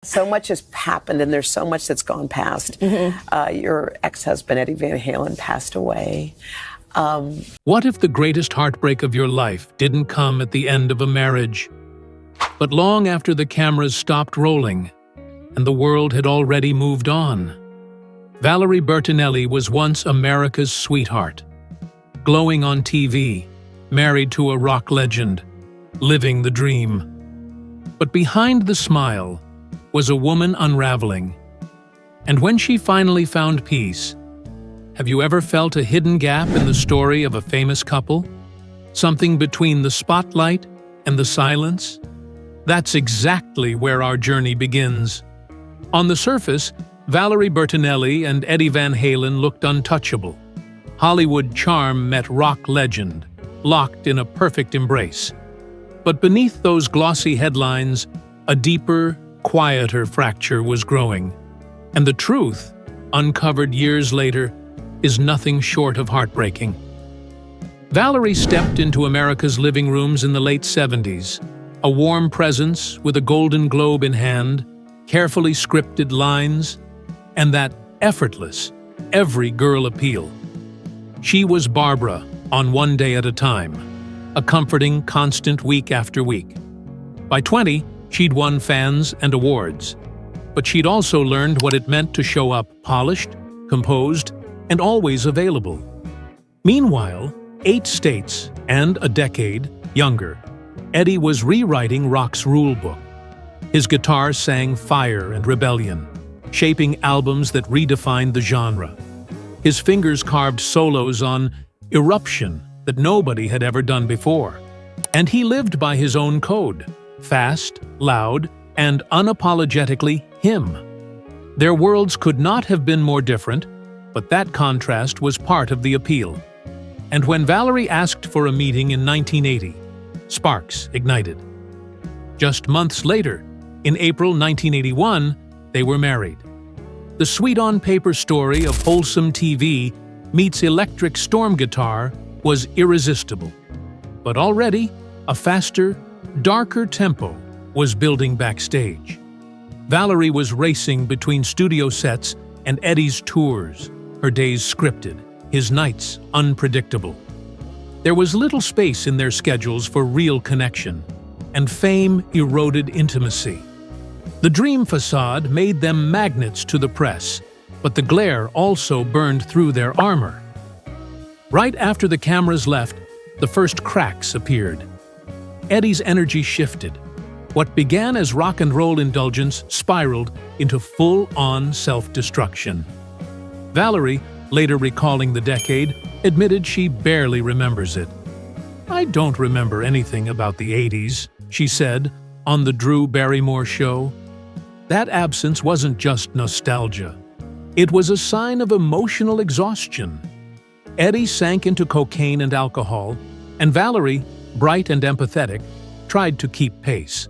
So much has happened, and there's so much that's gone past. Your ex-husband, Eddie Van Halen, passed away. What if the greatest heartbreak of your life didn't come at the end of a marriage, but long after the cameras stopped rolling and the world had already moved on? Valerie Bertinelli was once America's sweetheart, glowing on TV, married to a rock legend, living the dream. But behind the smile was a woman unraveling. And when she finally found peace, have you ever felt a hidden gap in the story of a famous couple? Something between the spotlight and the silence? That's exactly where our journey begins. On the surface, Valerie Bertinelli and Eddie Van Halen looked untouchable. Hollywood charm met rock legend, locked in a perfect embrace. But beneath those glossy headlines, a deeper, quieter fracture was growing. And the truth, uncovered years later, is nothing short of heartbreaking. Valerie stepped into America's living rooms in the late 70s, a warm presence with a Golden Globe in hand, carefully scripted lines, and that effortless, every girl appeal. She was Barbara on One Day at a Time, a comforting, constant week after week. By 20, she'd won fans and awards, but she'd also learned what it meant to show up polished, composed, and always available. Meanwhile, 8 states and a decade younger, Eddie was rewriting rock's rulebook. His guitar sang fire and rebellion, shaping albums that redefined the genre. His fingers carved solos on eruption that nobody had ever done before. And he lived by his own code: fast, loud, and unapologetically him. Their worlds could not have been more different, but that contrast was part of the appeal. And when Valerie asked for a meeting in 1980, sparks ignited. Just months later, in April 1981, they were married. The sweet-on-paper story of wholesome TV meets electric storm guitar was irresistible. But already, a faster, darker tempo was building backstage. Valerie was racing between studio sets and Eddie's tours, her days scripted, his nights unpredictable. There was little space in their schedules for real connection, and fame eroded intimacy. The dream facade made them magnets to the press, but the glare also burned through their armor. Right after the cameras left, the first cracks appeared. Eddie's energy shifted. What began as rock and roll indulgence spiraled into full-on self-destruction. Valerie, later recalling the decade, admitted she barely remembers it. "I don't remember anything about the 80s, she said on the Drew Barrymore show. That absence wasn't just nostalgia. It was a sign of emotional exhaustion. Eddie sank into cocaine and alcohol, and Valerie, bright and empathetic, tried to keep pace.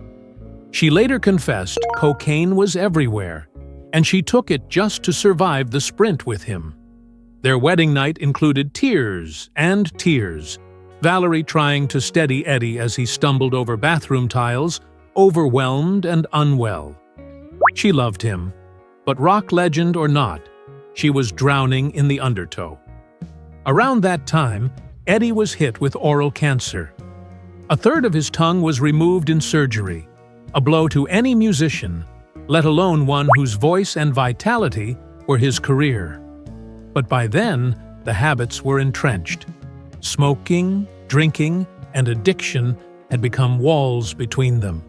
She later confessed cocaine was everywhere, and she took it just to survive the sprint with him. Their wedding night included tears and tears, Valerie trying to steady Eddie as he stumbled over bathroom tiles, overwhelmed and unwell. She loved him, but rock legend or not, she was drowning in the undertow. Around that time, Eddie was hit with oral cancer. A third of his tongue was removed in surgery, a blow to any musician, let alone one whose voice and vitality were his career. But by then, the habits were entrenched. Smoking, drinking, and addiction had become walls between them.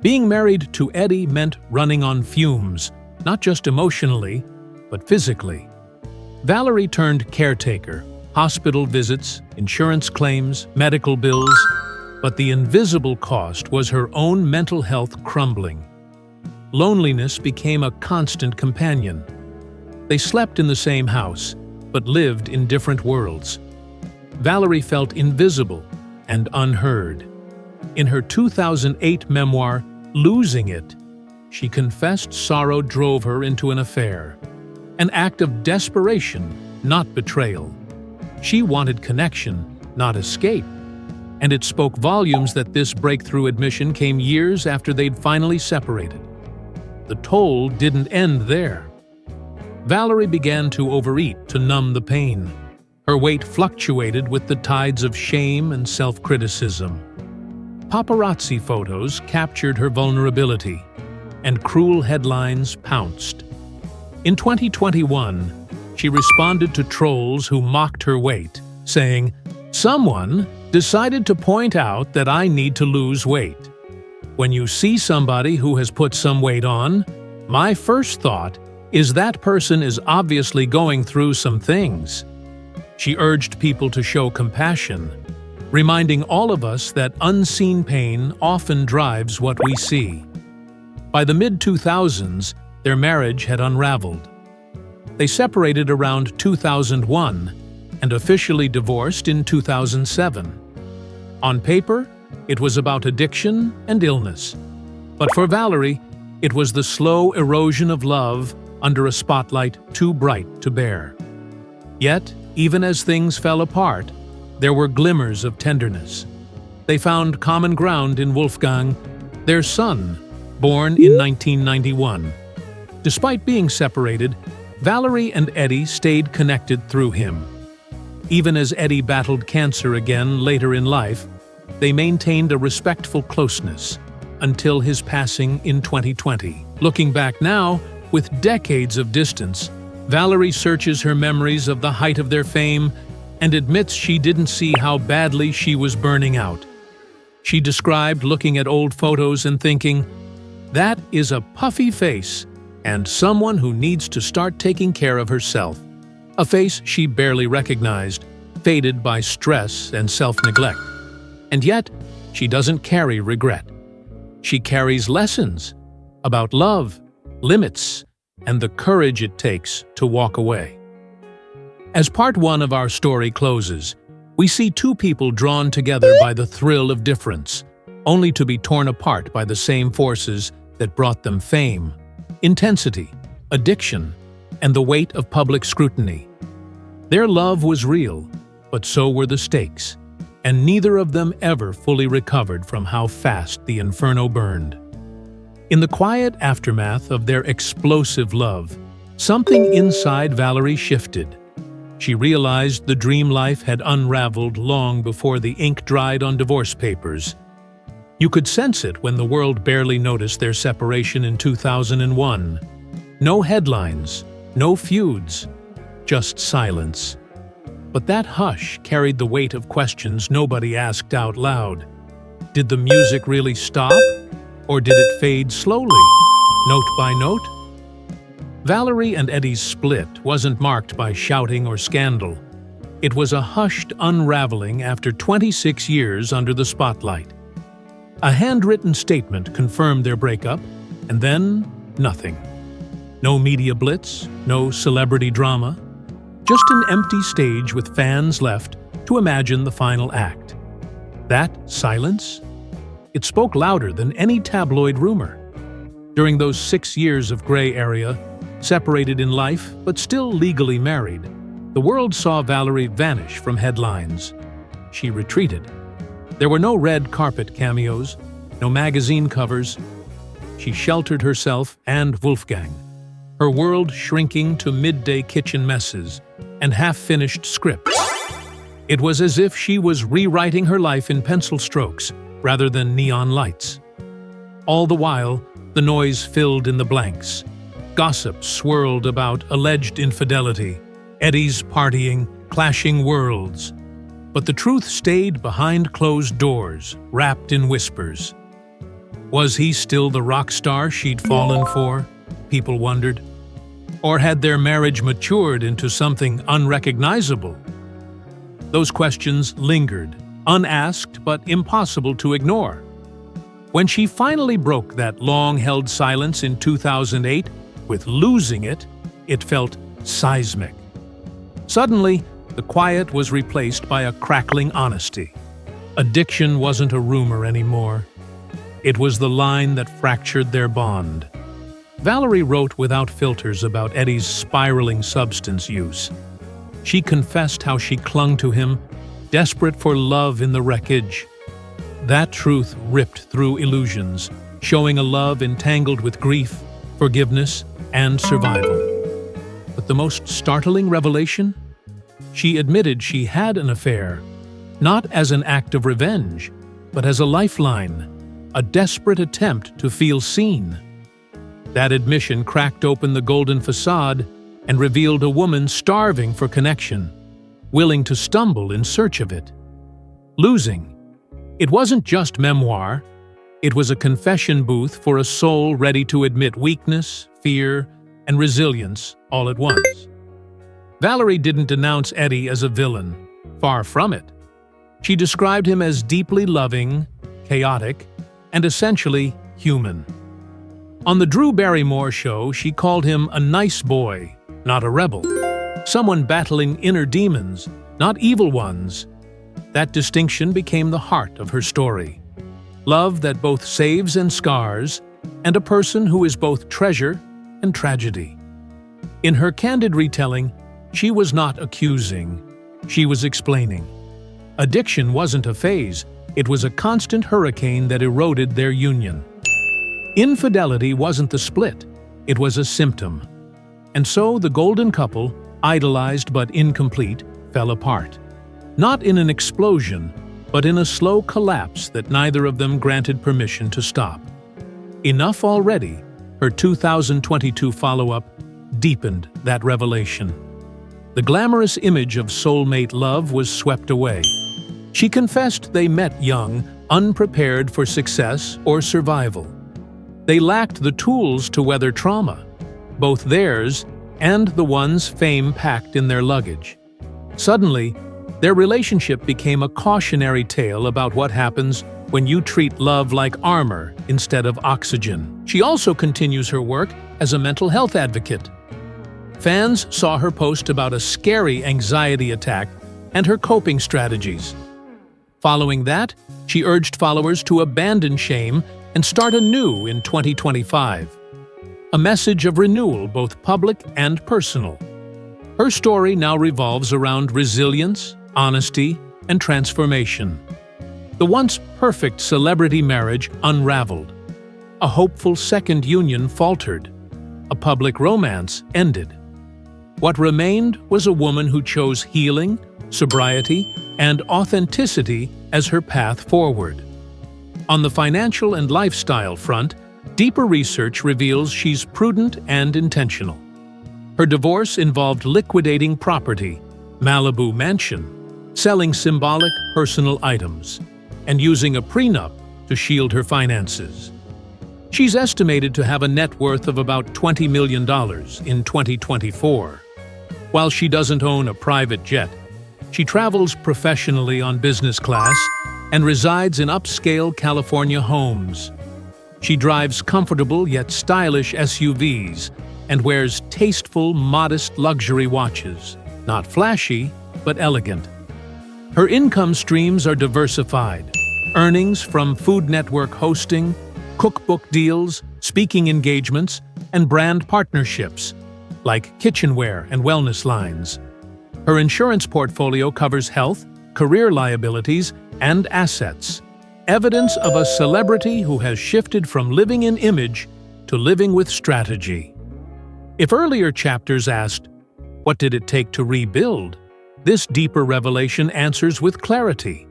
Being married to Eddie meant running on fumes, not just emotionally, but physically. Valerie turned caretaker, hospital visits, insurance claims, medical bills, but the invisible cost was her own mental health crumbling. Loneliness became a constant companion. They slept in the same house, but lived in different worlds. Valerie felt invisible and unheard. In her 2008 memoir, Losing It, she confessed sorrow drove her into an affair, an act of desperation, not betrayal. She wanted connection, not escape, and it spoke volumes that this breakthrough admission came years after they'd finally separated. the toll didn't end there. Valerie began to overeat to numb the pain. Her weight fluctuated with the tides of shame and self-criticism. Paparazzi photos captured her vulnerability, and cruel headlines pounced. In 2021, she responded to trolls who mocked her weight, saying, "Someone decided to point out that I need to lose weight. When you see somebody who has put some weight on, my first thought is that person is obviously going through some things." She urged people to show compassion, reminding all of us that unseen pain often drives what we see. By the mid-2000s, their marriage had unraveled. They separated around 2001 and officially divorced in 2007. On paper, it was about addiction and illness. But for Valerie, it was the slow erosion of love under a spotlight too bright to bear. Yet, even as things fell apart, there were glimmers of tenderness. They found common ground in Wolfgang, their son, born in 1991. Despite being separated, Valerie and Eddie stayed connected through him. Even as Eddie battled cancer again later in life, they maintained a respectful closeness until his passing in 2020. Looking back now, with decades of distance, Valerie searches her memories of the height of their fame and admits she didn't see how badly she was burning out. She described looking at old photos and thinking, "That is a puffy face and someone who needs to start taking care of herself." A face she barely recognized, faded by stress and self-neglect. And yet, she doesn't carry regret. She carries lessons about love, limits, and the courage it takes to walk away. As part one of our story closes, we see two people drawn together by the thrill of difference, only to be torn apart by the same forces that brought them fame, intensity, addiction, and the weight of public scrutiny. Their love was real, but so were the stakes, and neither of them ever fully recovered from how fast the inferno burned. In the quiet aftermath of their explosive love, something inside Valerie shifted. She realized the dream life had unraveled long before the ink dried on divorce papers. You could sense it when the world barely noticed their separation in 2001. No headlines, no feuds, just silence. But that hush carried the weight of questions nobody asked out loud. Did the music really stop? Or did it fade slowly, note by note? Valerie and Eddie's split wasn't marked by shouting or scandal. It was a hushed unraveling after 26 years under the spotlight. A handwritten statement confirmed their breakup, and then nothing. No media blitz, no celebrity drama, just an empty stage with fans left to imagine the final act. That silence? It spoke louder than any tabloid rumor. During those 6 years of gray area, separated in life but still legally married, the world saw Valerie vanish from headlines. She retreated. There were no red carpet cameos, no magazine covers. She sheltered herself and Wolfgang, her world shrinking to midday kitchen messes and half-finished scripts. It was as if she was rewriting her life in pencil strokes rather than neon lights. All the while, the noise filled in the blanks. Gossip swirled about alleged infidelity, Eddie's partying, clashing worlds. But the truth stayed behind closed doors, wrapped in whispers. Was he still the rock star she'd fallen for? People wondered. Or had their marriage matured into something unrecognizable? Those questions lingered, unasked but impossible to ignore. When she finally broke that long-held silence in 2008, with Losing It, it felt seismic. Suddenly, the quiet was replaced by a crackling honesty. Addiction wasn't a rumor anymore. It was the line that fractured their bond. Valerie wrote without filters about Eddie's spiraling substance use. She confessed how she clung to him, desperate for love in the wreckage. That truth ripped through illusions, showing a love entangled with grief, forgiveness, and survival. But the most startling revelation? She admitted she had an affair, not as an act of revenge, but as a lifeline, a desperate attempt to feel seen. That admission cracked open the golden facade and revealed a woman starving for connection, willing to stumble in search of it. Losing. It wasn't just memoir, it was a confession booth for a soul ready to admit weakness, fear, and resilience all at once. Valerie didn't denounce Eddie as a villain. Far from it. She described him as deeply loving, chaotic, and essentially human. On the Drew Barrymore show, she called him a nice boy, not a rebel. Someone battling inner demons, not evil ones. That distinction became the heart of her story. Love that both saves and scars, and a person who is both treasure and tragedy. In her candid retelling, she was not accusing, she was explaining. Addiction wasn't a phase, it was a constant hurricane that eroded their union. Infidelity wasn't the split, it was a symptom. And so the golden couple, idolized but incomplete, fell apart. Not in an explosion, but in a slow collapse that neither of them granted permission to stop. Enough already, her 2022 follow-up deepened that revelation. The glamorous image of soulmate love was swept away. She confessed they met young, unprepared for success or survival. They lacked the tools to weather trauma, both theirs and the ones fame packed in their luggage. Suddenly, their relationship became a cautionary tale about what happens when you treat love like armor instead of oxygen. She also continues her work as a mental health advocate. Fans saw her post about a scary anxiety attack and her coping strategies. Following that, she urged followers to abandon shame and start anew in 2025. A message of renewal, both public and personal. Her story now revolves around resilience, honesty, and transformation. The once perfect celebrity marriage unraveled. A hopeful second union faltered. A public romance ended. What remained was a woman who chose healing, sobriety, and authenticity as her path forward. On the financial and lifestyle front, deeper research reveals she's prudent and intentional. Her divorce involved liquidating property, Malibu mansion, selling symbolic personal items, and using a prenup to shield her finances. She's estimated to have a net worth of about $20 million in 2024. While she doesn't own a private jet, she travels professionally on business class and resides in upscale California homes. She drives comfortable yet stylish SUVs and wears tasteful, modest luxury watches, not flashy, but elegant. Her income streams are diversified, earnings from Food Network hosting, cookbook deals, speaking engagements, and brand partnerships, like kitchenware and wellness lines. Her insurance portfolio covers health, career liabilities, and assets, evidence of a celebrity who has shifted from living in image to living with strategy. If earlier chapters asked, what did it take to rebuild? This deeper revelation answers with clarity.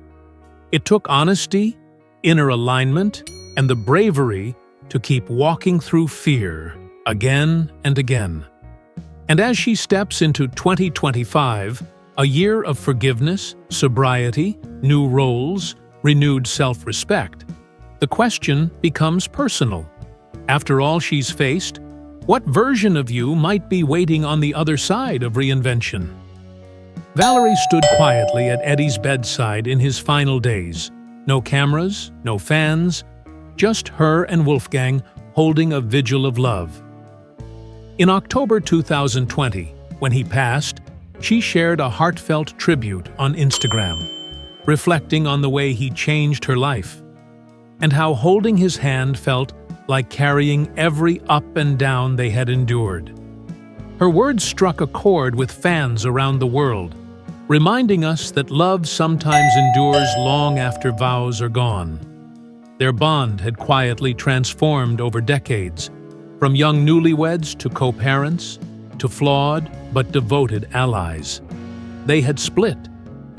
It took honesty, inner alignment, and the bravery to keep walking through fear again and again. And as she steps into 2025, a year of forgiveness, sobriety, new roles, renewed self-respect, the question becomes personal. After all she's faced, what version of you might be waiting on the other side of reinvention? Valerie stood quietly at Eddie's bedside in his final days. No cameras, no fans, just her and Wolfgang holding a vigil of love. In October 2020, when he passed, she shared a heartfelt tribute on Instagram, reflecting on the way he changed her life, and how holding his hand felt like carrying every up and down they had endured. Her words struck a chord with fans around the world, reminding us that love sometimes endures long after vows are gone. Their bond had quietly transformed over decades, from young newlyweds to co-parents, to flawed but devoted allies. They had split,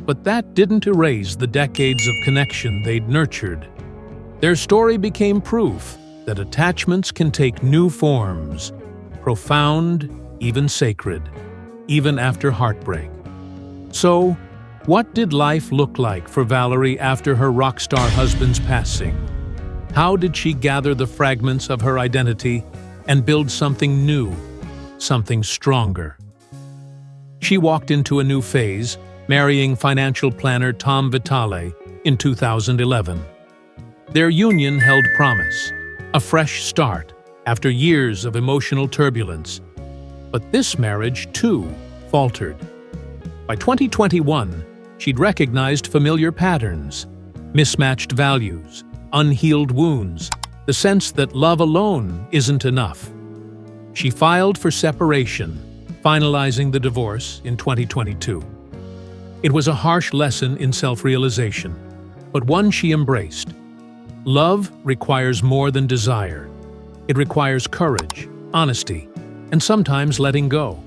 but that didn't erase the decades of connection they'd nurtured. Their story became proof that attachments can take new forms, profound, even sacred, even after heartbreak. So, what did life look like for Valerie after her rock star husband's passing? How did she gather the fragments of her identity and build something new, something stronger? She walked into a new phase, marrying financial planner Tom Vitale in 2011. Their union held promise, a fresh start after years of emotional turbulence. But this marriage, too, faltered. By 2021, she'd recognized familiar patterns, mismatched values, unhealed wounds, the sense that love alone isn't enough. She filed for separation, finalizing the divorce in 2022. It was a harsh lesson in self-realization, but one she embraced. Love requires more than desire. It requires courage, honesty, and sometimes letting go.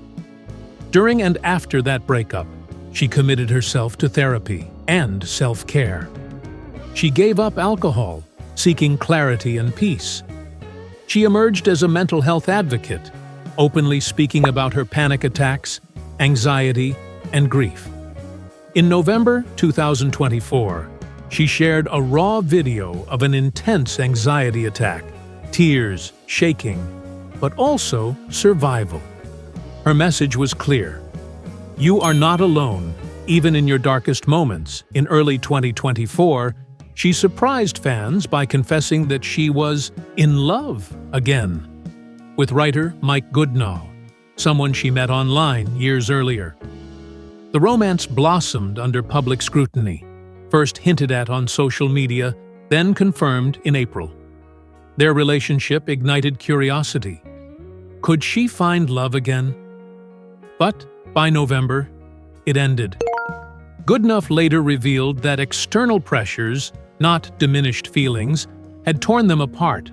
During and after that breakup, she committed herself to therapy and self-care. She gave up alcohol, seeking clarity and peace. She emerged as a mental health advocate, openly speaking about her panic attacks, anxiety, and grief. In November 2024, she shared a raw video of an intense anxiety attack, tears, shaking, but also survival. Her message was clear. You are not alone, even in your darkest moments. In early 2024, she surprised fans by confessing that she was in love again with writer Mike Goodnow, someone she met online years earlier. The romance blossomed under public scrutiny, first hinted at on social media, then confirmed in April. Their relationship ignited curiosity. Could she find love again? But by November, it ended. Goodnow later revealed that external pressures, not diminished feelings, had torn them apart,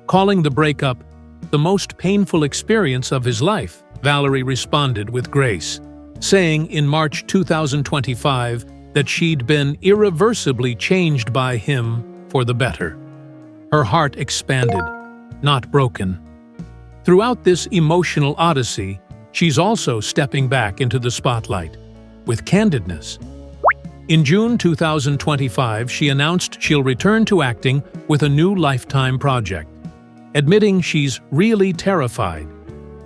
calling the breakup the most painful experience of his life. Valerie responded with grace, saying in March 2025 that she'd been irreversibly changed by him for the better. Her heart expanded, not broken. Throughout this emotional odyssey, she's also stepping back into the spotlight, with candidness. In June 2025, she announced she'll return to acting with a new Lifetime project, admitting she's really terrified,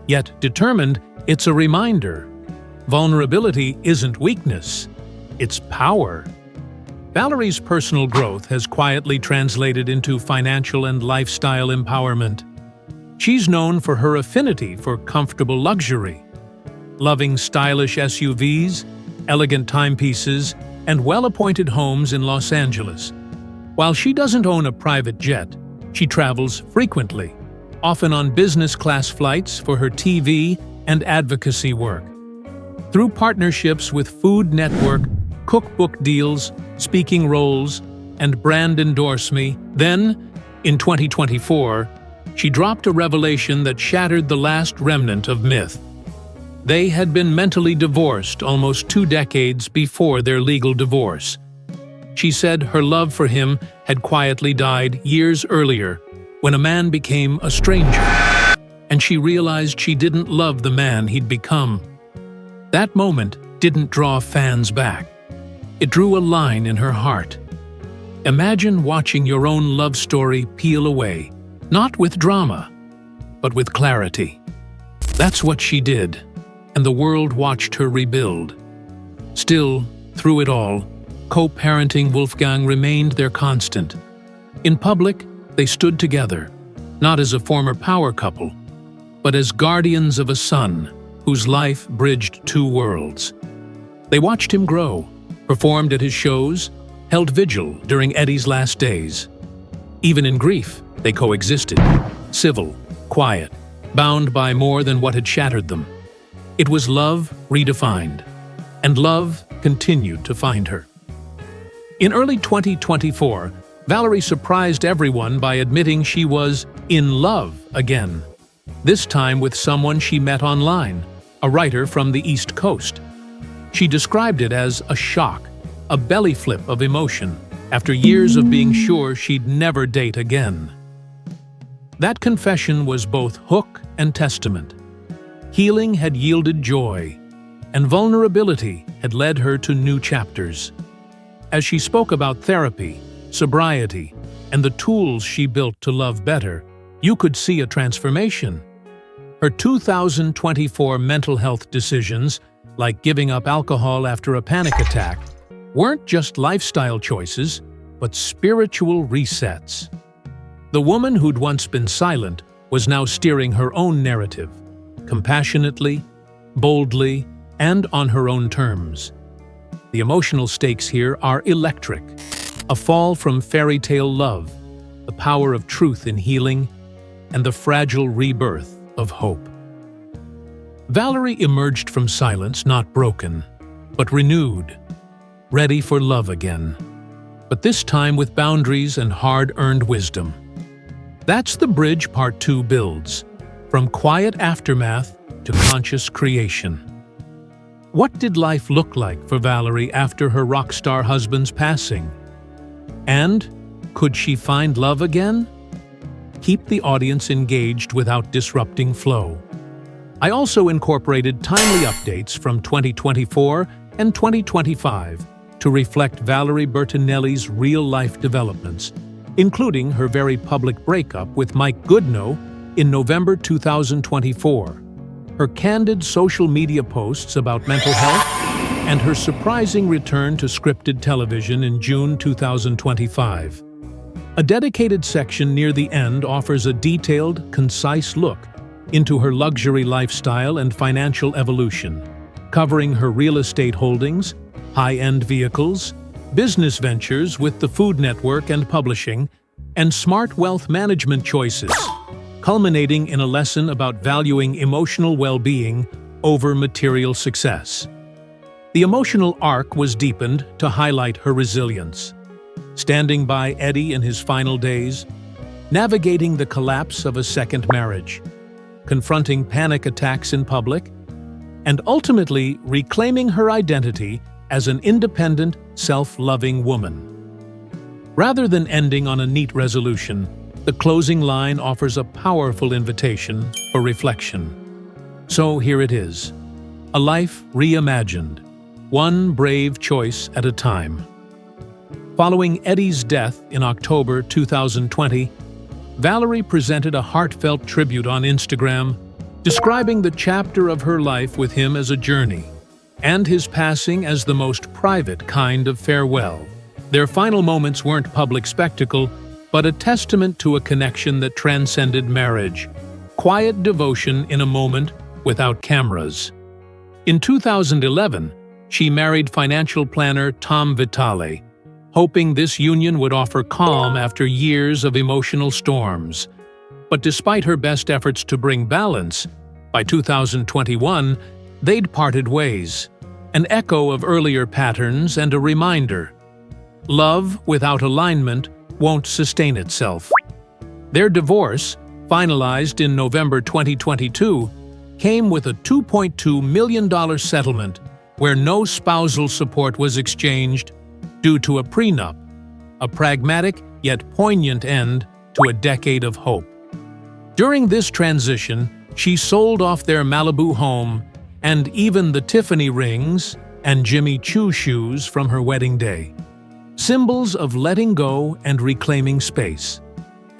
yet determined it's a reminder. Vulnerability isn't weakness, it's power. Valerie's personal growth has quietly translated into financial and lifestyle empowerment. She's known for her affinity for comfortable luxury, loving stylish SUVs, elegant timepieces, and well-appointed homes in Los Angeles. While she doesn't own a private jet, she travels frequently, often on business-class flights for her TV and advocacy work. Through partnerships with Food Network, cookbook deals, speaking roles, and brand Endorse Me, then, in 2024, she dropped a revelation that shattered the last remnant of myth. They had been mentally divorced almost 2 decades before their legal divorce. She said her love for him had quietly died years earlier when a man became a stranger, and she realized she didn't love the man he'd become. That moment didn't draw fans back. It drew a line in her heart. Imagine watching your own love story peel away, not with drama, but with clarity. That's what she did, and the world watched her rebuild. Still, through it all, co-parenting Wolfgang remained their constant. In public, they stood together, not as a former power couple, but as guardians of a son whose life bridged 2 worlds. They watched him grow, performed at his shows, held vigil during Eddie's last days. Even in grief, they coexisted, civil, quiet, bound by more than what had shattered them. It was love redefined, and love continued to find her. In early 2024, Valerie surprised everyone by admitting she was in love again. this time with someone she met online, a writer from the East Coast. She described it as a shock, a belly flip of emotion, after years of being sure she'd never date again. That confession was both hook and testament. Healing had yielded joy, and vulnerability had led her to new chapters. As she spoke about therapy, sobriety, and the tools she built to love better, you could see a transformation. Her 2024 mental health decisions, like giving up alcohol after a panic attack, weren't just lifestyle choices, but spiritual resets. The woman who'd once been silent was now steering her own narrative, compassionately, boldly, and on her own terms. The emotional stakes here are electric. A fall from fairy tale love, the power of truth in healing, and the fragile rebirth of hope. Valerie emerged from silence not broken, but renewed, ready for love again, but this time with boundaries and hard-earned wisdom. That's the bridge Part 2 builds, from quiet aftermath to conscious creation. What did life look like for Valerie after her rock star husband's passing? And could she find love again? Keep the audience engaged without disrupting flow. I also incorporated timely updates from 2024 and 2025 to reflect Valerie Bertinelli's real-life developments, including her very public breakup with Mike Goodnow in November 2024, her candid social media posts about mental health, and her surprising return to scripted television in June 2025. A dedicated section near the end offers a detailed, concise look into her luxury lifestyle and financial evolution, covering her real estate holdings, high-end vehicles, business ventures with the Food Network and publishing, and smart wealth management choices, culminating in a lesson about valuing emotional well-being over material success. The emotional arc was deepened to highlight her resilience, standing by Eddie in his final days, navigating the collapse of a second marriage, confronting panic attacks in public, and ultimately reclaiming her identity as an independent, self-loving woman. Rather than ending on a neat resolution, the closing line offers a powerful invitation for reflection. So here it is, a life reimagined, one brave choice at a time. Following Eddie's death in October 2020, Valerie presented a heartfelt tribute on Instagram, describing the chapter of her life with him as a journey, and his passing as the most private kind of farewell. Their final moments weren't public spectacle, but a testament to a connection that transcended marriage, quiet devotion in a moment without cameras. In 2011, she married financial planner Tom Vitale, hoping this union would offer calm after years of emotional storms. But despite her best efforts to bring balance, by 2021, they'd parted ways, an echo of earlier patterns and a reminder. Love without alignment won't sustain itself. Their divorce, finalized in November 2022, came with a $2.2 million settlement where no spousal support was exchanged due to a prenup, a pragmatic yet poignant end to a decade of hope. During this transition, she sold off their Malibu home and even the Tiffany rings and Jimmy Choo shoes from her wedding day, symbols of letting go and reclaiming space.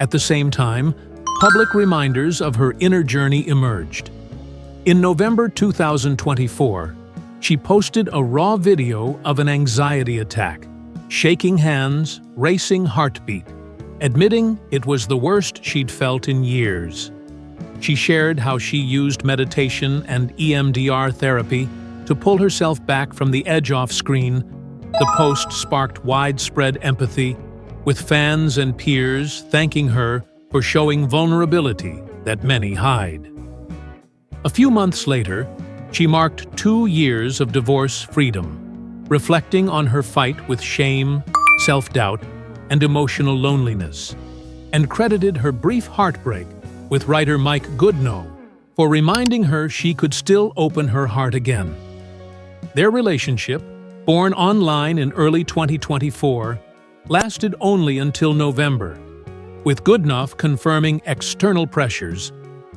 At the same time, public reminders of her inner journey emerged. In November 2024, she posted a raw video of an anxiety attack, shaking hands, racing heartbeat, admitting it was the worst she'd felt in years. She shared how she used meditation and EMDR therapy to pull herself back from the edge off screen. The post sparked widespread empathy, with fans and peers thanking her for showing vulnerability that many hide. A few months later, she marked 2 years of divorce freedom, reflecting on her fight with shame, self-doubt, and emotional loneliness, and credited her brief heartbreak with writer Mike Goodnow for reminding her she could still open her heart again. Their relationship, born online in early 2024, lasted only until November, with Goodnow confirming external pressures,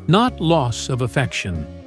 not loss of affection.